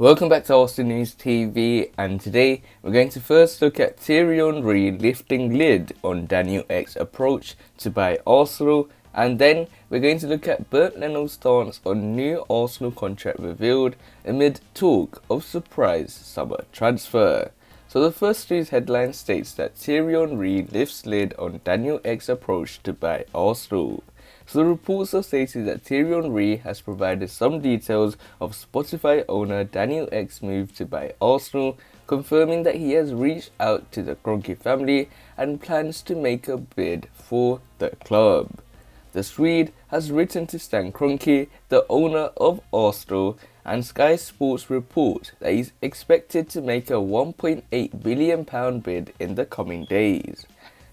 Welcome back to Arsenal News TV, and today we're going to first look at Thierry Henry lifting lid on Daniel Ek's approach to buy Arsenal, and then we're going to look at Bernd Leno's stance on new Arsenal contract revealed amid talk of surprise summer transfer. So the first news headline states that Thierry Henry lifts lid on Daniel Ek's approach to buy Arsenal. So the reports have stated that Thierry Henry has provided some details of Spotify owner Daniel Ek's move to buy Arsenal, confirming that he has reached out to the Kroenke family and plans to make a bid for the club. The Swede has written to Stan Kroenke, the owner of Arsenal, and Sky Sports report that he's expected to make a £1.8 billion bid in the coming days.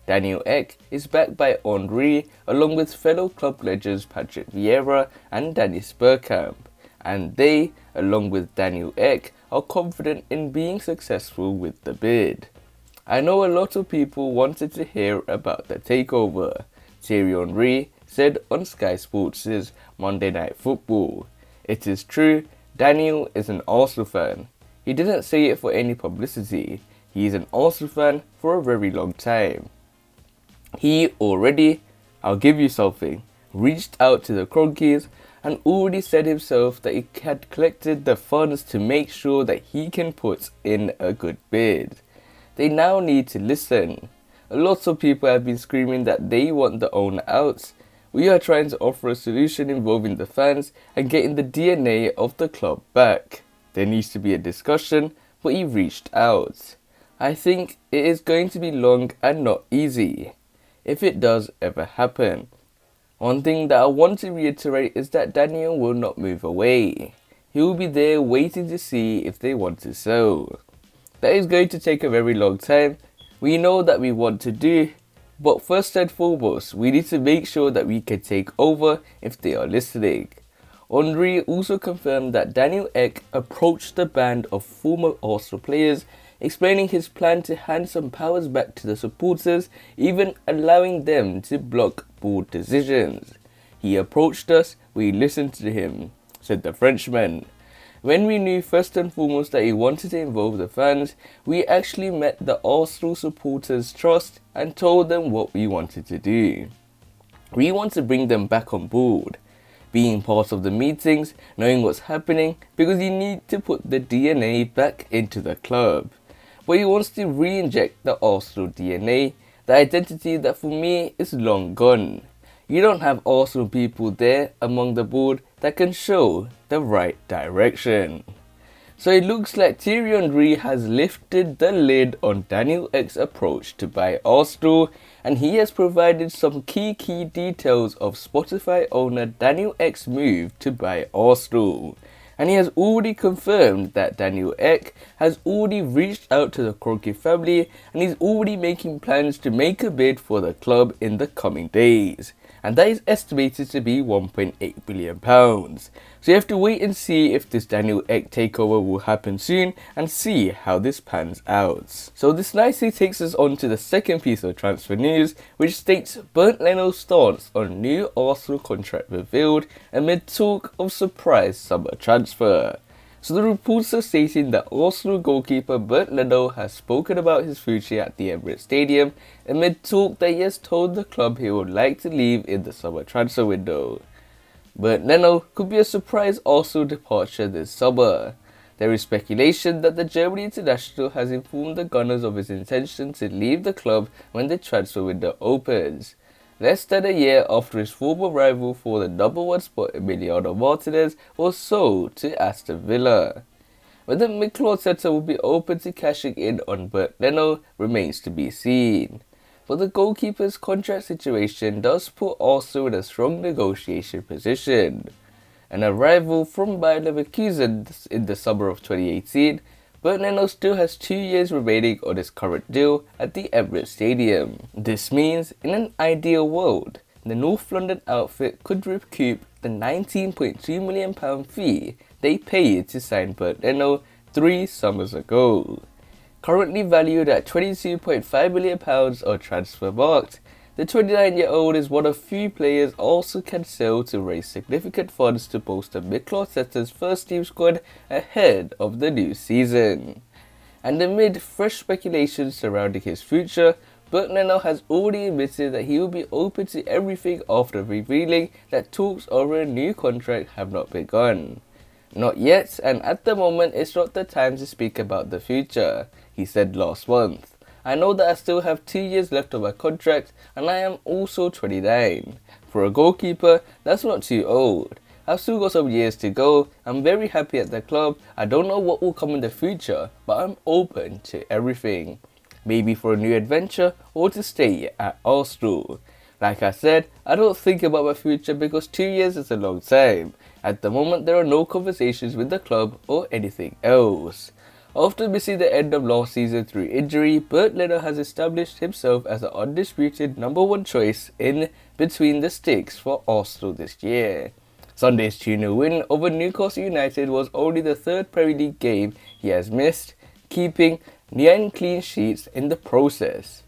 Daniel Ek is backed by Henry, along with fellow club legends Patrick Vieira and Dennis Bergkamp, and they, along with Daniel Ek, are confident in being successful with the bid. I know a lot of people wanted to hear about the takeover, Thierry Henry said on Sky Sports' Monday Night Football. It is true, Daniel is an Arsenal fan. He didn't say it for any publicity. He is an Arsenal fan for a very long time. He already, I'll give you something, reached out to the Kroenkes and already said himself that he had collected the funds to make sure that he can put in a good bid. They now need to listen. A lot of people have been screaming that they want the owner out. We are trying to offer a solution involving the fans and getting the DNA of the club back. There needs to be a discussion, but he reached out. I think it is going to be long and not easy, if it does ever happen. One thing that I want to reiterate is that Daniel will not move away. He will be there waiting to see if they want to sell. That is going to take a very long time. We know that we want to do, but first and foremost, we need to make sure that we can take over if they are listening. Henry also confirmed that Daniel Ek approached the band of former Arsenal players, explaining his plan to hand some powers back to the supporters, even allowing them to block board decisions. He approached us, we listened to him, said the Frenchman. When we knew first and foremost that he wanted to involve the fans, we actually met the Arsenal supporters' trust and told them what we wanted to do. We want to bring them back on board, being part of the meetings, knowing what's happening, because you need to put the DNA back into the club. But he wants to re-inject the Arsenal DNA, the identity that for me is long gone. You don't have Arsenal people there among the board that can show the right direction. So it looks like Thierry Henry has lifted the lid on Daniel Ek's approach to buy Arsenal, and he has provided some key details of Spotify owner Daniel Ek's move to buy Arsenal. And he has already confirmed that Daniel Ek has already reached out to the Kroenke family and is already making plans to make a bid for the club in the coming days. And that is estimated to be £1.8 billion. So you have to wait and see if this Daniel Ek takeover will happen soon and see how this pans out. So this nicely takes us on to the second piece of transfer news, which states Bernd Leno's stance on new Arsenal contract revealed amid talk of surprise summer transfer. So the reports are stating that Arsenal goalkeeper Bernd Leno has spoken about his future at the Emirates Stadium amid talk that he has told the club he would like to leave in the summer transfer window. Bernd Leno could be a surprise Arsenal departure this summer. There is speculation that the German international has informed the Gunners of his intention to leave the club when the transfer window opens, less than a year after his former rival for the number one spot Emiliano Martinez was sold to Aston Villa. Whether Mikel Arteta will be open to cashing in on Bernd Leno remains to be seen. But the goalkeeper's contract situation does put Arsenal in a strong negotiation position. An arrival from Bayer Leverkusen in the summer of 2018, Bernd Leno still has 2 years remaining on his current deal at the Emirates Stadium. This means, in an ideal world, the North London outfit could recoup the £19.2 million fee they paid to sign Bernd Leno 3 summers ago. Currently valued at £22.5 million on transfer market, the 29-year-old is one of few players also can sell to raise significant funds to bolster Mikel Arteta's first team squad ahead of the new season. And amid fresh speculation surrounding his future, Bernd Leno has already admitted that he will be open to everything after revealing that talks over a new contract have not begun. "Not yet, and at the moment it's not the time to speak about the future," he said last month. "I know that I still have 2 years left of my contract and I am also 29. For a goalkeeper, that's not too old. I've still got some years to go. I'm very happy at the club. I don't know what will come in the future, but I'm open to everything. Maybe for a new adventure or to stay at Arsenal. Like I said, I don't think about my future because 2 years is a long time. At the moment there are no conversations with the club or anything else." After missing the end of last season through injury, Bernd Leno has established himself as the undisputed #1 choice in between the sticks for Arsenal this year. Sunday's 2-0 win over Newcastle United was only the third Premier League game he has missed, keeping 9 clean sheets in the process.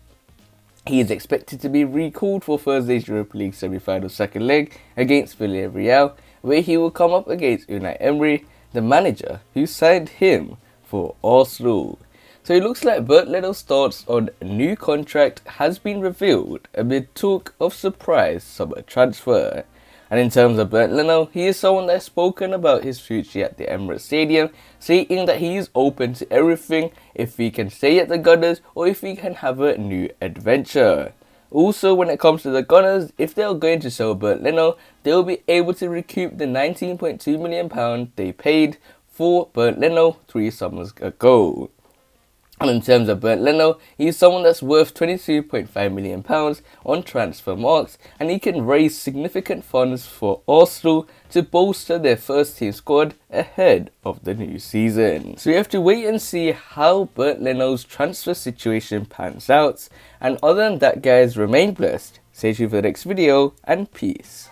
He is expected to be recalled for Thursday's Europa League semi-final second leg against Villarreal, where he will come up against Unai Emery, the manager who signed him for Arsenal. So it looks like Bernd Leno's stance on a new contract has been revealed amid talk of surprise summer transfer. And in terms of Bernd Leno, he is someone that has spoken about his future at the Emirates Stadium, saying that he is open to everything if he can stay at the Gunners or if he can have a new adventure. Also, when it comes to the Gunners, if they are going to sell Bernd Leno, they will be able to recoup the £19.2 million they paid for Bernd Leno 3 summers ago. And in terms of Bernd Leno, he's someone that's worth £22.5 million on transfer marks, and he can raise significant funds for Arsenal to bolster their first team squad ahead of the new season. So we have to wait and see how Bernd Leno's transfer situation pans out. And other than that, guys, remain blessed. Stay tuned for the next video, and peace.